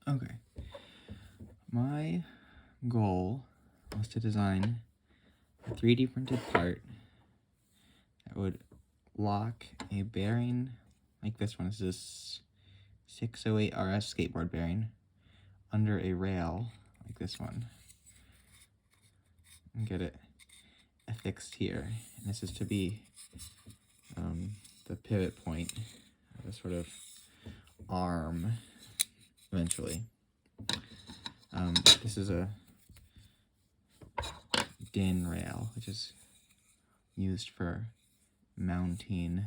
Okay. My goal was to design a 3D printed part that would lock a bearing like this one. This is a 608 RS skateboard bearing under a rail like this one and get it affixed here. And this is to be the pivot point of a sort of arm eventually. This is a DIN rail, which is used for mounting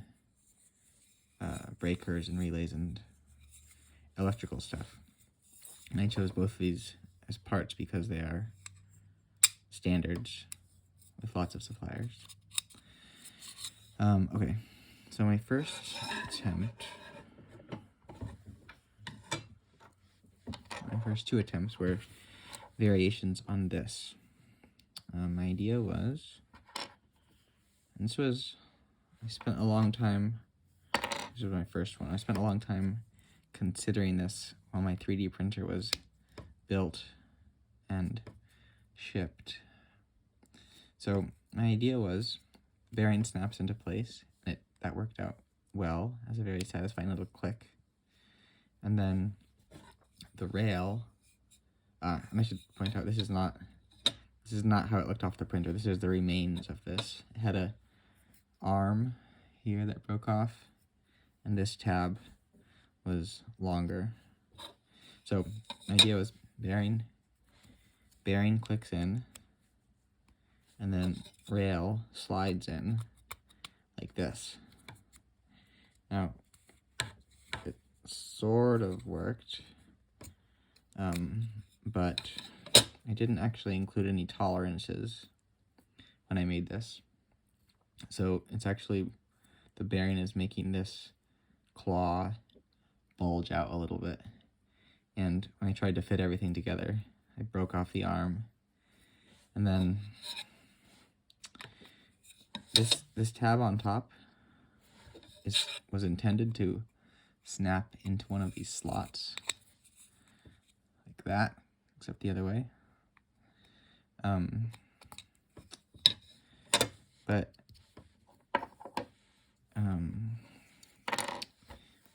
breakers and relays and electrical stuff. And I chose both of these as parts because they are standards with lots of suppliers. Okay, so my first two attempts were variations on this. My idea was, and I spent a long time, this was my first one, I spent a long time considering this while my 3D printer was built and shipped. So my idea was bearing snaps into place, and that worked out well as a very satisfying little click. And then the rail, and I should point out this is not how it looked off the printer. This is the remains of this. It had a arm here that broke off, and this tab was longer. So my idea was bearing clicks in, and then rail slides in like this. Now, it sort of worked, but I didn't actually include any tolerances when I made this. So it's actually, the bearing is making this claw bulge out a little bit. And when I tried to fit everything together, I broke off the arm. And then this tab on top was intended to snap into one of these slots like that, except the other way. But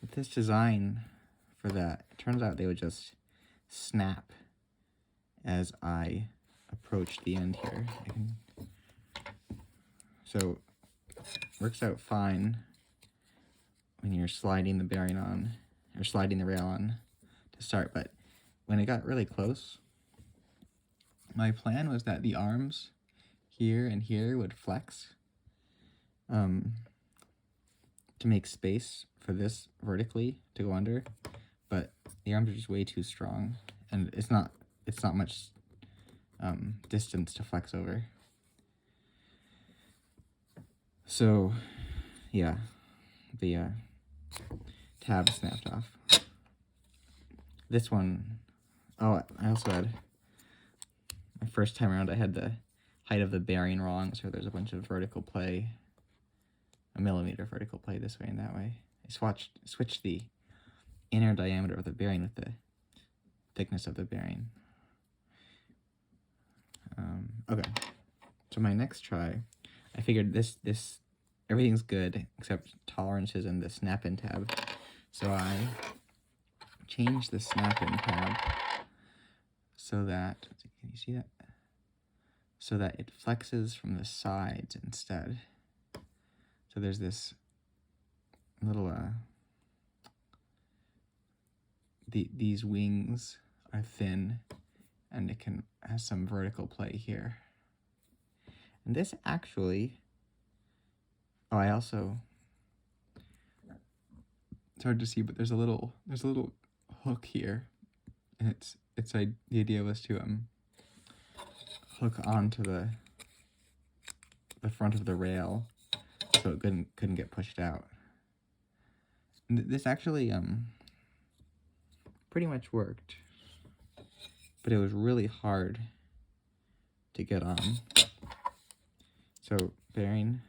with this design for that, it turns out they would just snap as I approach the end here. So it works out fine when you're sliding the bearing on, or sliding the rail on to start, but when it got really close, my plan was that the arms here and here would flex to make space for this vertically to go under, but the arms are just way too strong, and it's not much distance to flex over. So yeah, the tab snapped off. This one, oh, I also had, my first time around, I had the height of the bearing wrong, so there's a bunch of vertical play, a millimeter vertical play this way and that way. I switched the inner diameter of the bearing with the thickness of the bearing. Okay, so my next try, I figured this everything's good except tolerances and the snap-in tab. So I changed the snap-in tab so that, can you see that? So that it flexes from the sides instead. So there's this little, these wings are thin, and it has some vertical play here. And this actually, oh, I also, it's hard to see, but there's a little hook here, and the idea was to hook onto the front of the rail so it couldn't get pushed out. And this actually pretty much worked, but it was really hard to get on. So bearing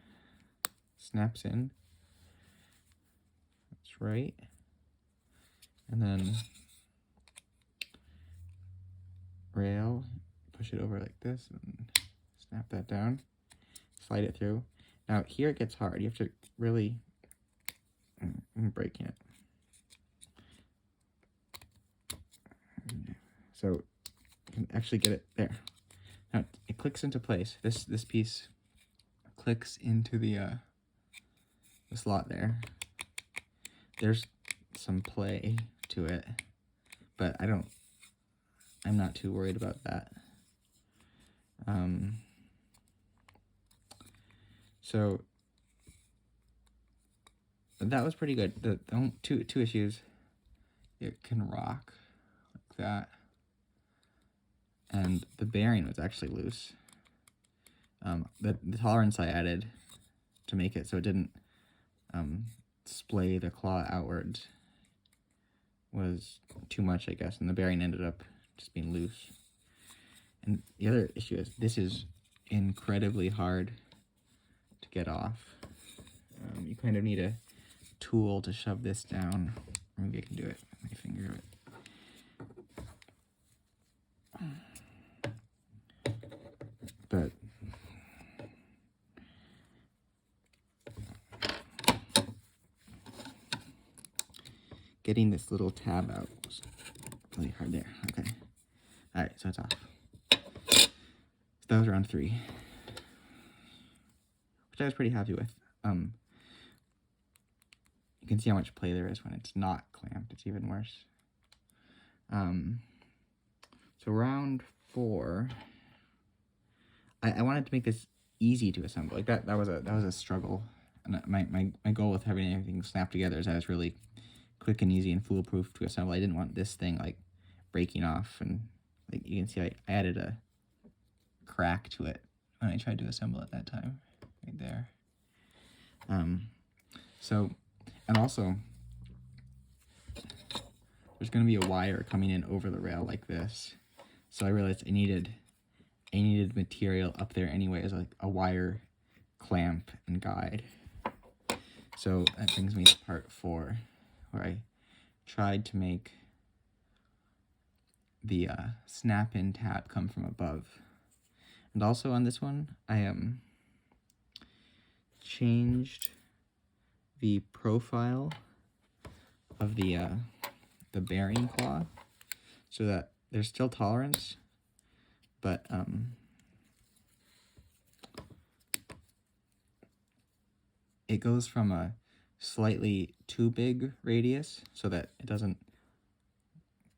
snaps in, that's right, and then rail, push it over like this, and snap that down, slide it through. Now here it gets hard. You have to really, I'm breaking it. So you can actually get it there. Now it clicks into place. This piece clicks into the slot there. There's some play to it, but I'm not too worried about that. So that was pretty good. The two issues, it can rock like that, and the bearing was actually loose. The tolerance I added to make it so it didn't splay the claw outwards was too much, I guess, and the bearing ended up just being loose. And the other issue is this is incredibly hard to get off. You kind of need a tool to shove this down. Maybe I can do it with my finger. But getting this little tab out was really hard there. Okay. All right, so it's off. So that was round 3, which I was pretty happy with. You can see how much play there is when it's not clamped. It's even worse. So round 4, I wanted to make this easy to assemble. Like that was a struggle. And my goal with having everything snapped together is that it's really quick and easy and foolproof to assemble. I didn't want this thing like breaking off, and like you can see I added a crack to it when I tried to assemble it that time, right there. So, and also there's going to be a wire coming in over the rail like this. So I realized I needed material up there anyways, like a wire clamp and guide. So that brings me to part 4, where I tried to make the snap-in tab come from above. And also on this one, I changed the profile of the bearing claw so that there's still tolerance, but it goes from a slightly too big radius so that it doesn't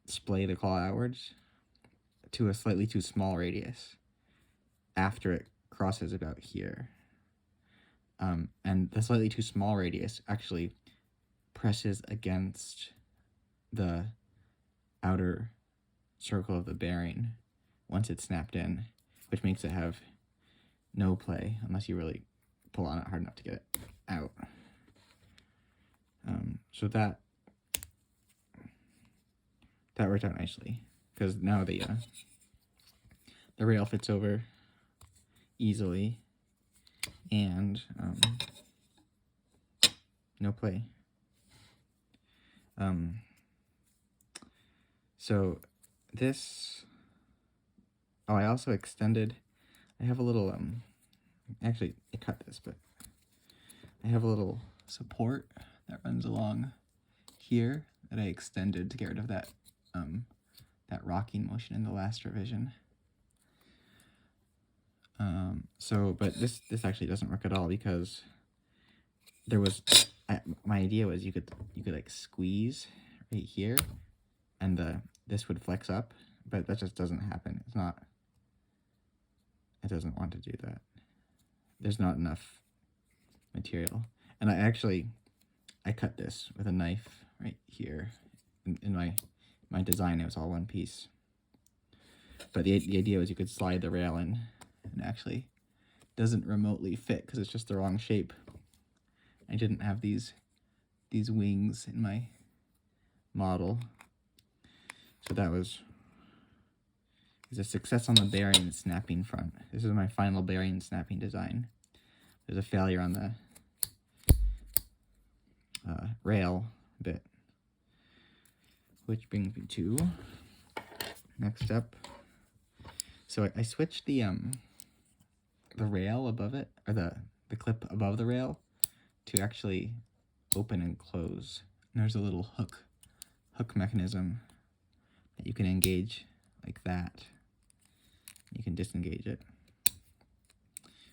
splay the claw outwards to a slightly too small radius after it crosses about here. And the slightly too small radius actually presses against the outer circle of the bearing once it's snapped in, which makes it have no play unless you really pull on it hard enough to get it out. So that worked out nicely, because now the rail fits over easily, and no play. So this, I also extended, I have a little, actually I cut this, but I have a little support that runs along here that I extended to get rid of that, that rocking motion in the last revision. But this actually doesn't work at all, because there was, my idea was you could like squeeze right here, and this would flex up, but that just doesn't happen. It doesn't want to do that. There's not enough material. And I cut this with a knife right here. In my design, it was all one piece. But the idea was you could slide the rail in, and actually doesn't remotely fit because it's just the wrong shape. I didn't have these wings in my model. So that was a success on the bearing and snapping front. This is my final bearing and snapping design. There's a failure on the rail bit, which brings me to next step, So I switched the rail above it, or the clip above the rail, to actually open and close. And there's a little hook mechanism that you can engage like that. You can disengage it.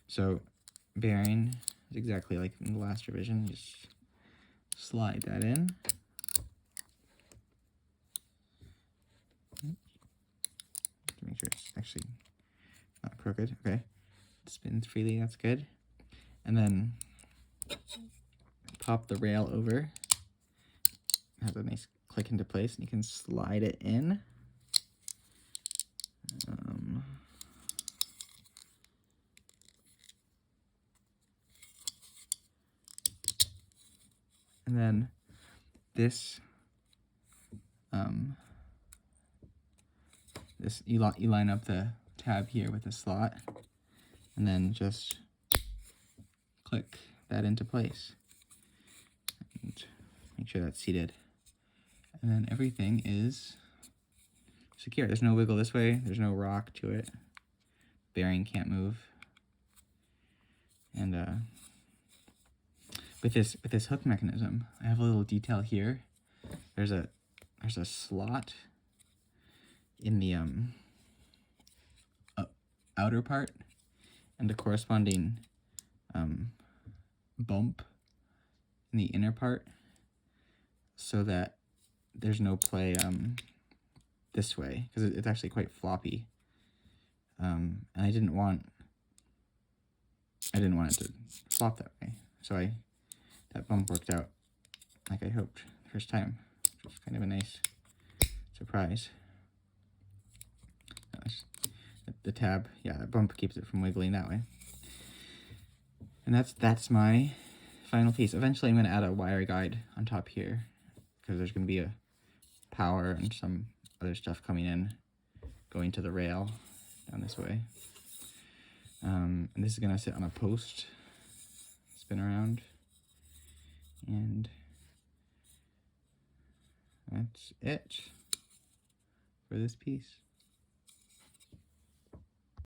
So bearing is exactly like in the last revision. You just slide that in. To make sure it's actually not crooked. Okay. It spins freely, that's good. And then pop the rail over. It has a nice click into place, and you can slide it in. And then this, you line up the tab here with the slot, and then just click that into place. And make sure that's seated. And then everything is secure. There's no wiggle this way. There's no rock to it. Bearing can't move. And with this hook mechanism, I have a little detail here. There's a slot in the outer part, and the corresponding bump in the inner part, so that there's no play this way, because it's actually quite floppy. And I didn't want it to flop that way, so that bump worked out like I hoped the first time, which was kind of a nice surprise. The tab, yeah, that bump keeps it from wiggling that way. And that's my final piece. Eventually I'm going to add a wire guide on top here, because there's going to be a power and some other stuff coming in, going to the rail down this way. And this is going to sit on a post, spin around, and that's it for this piece.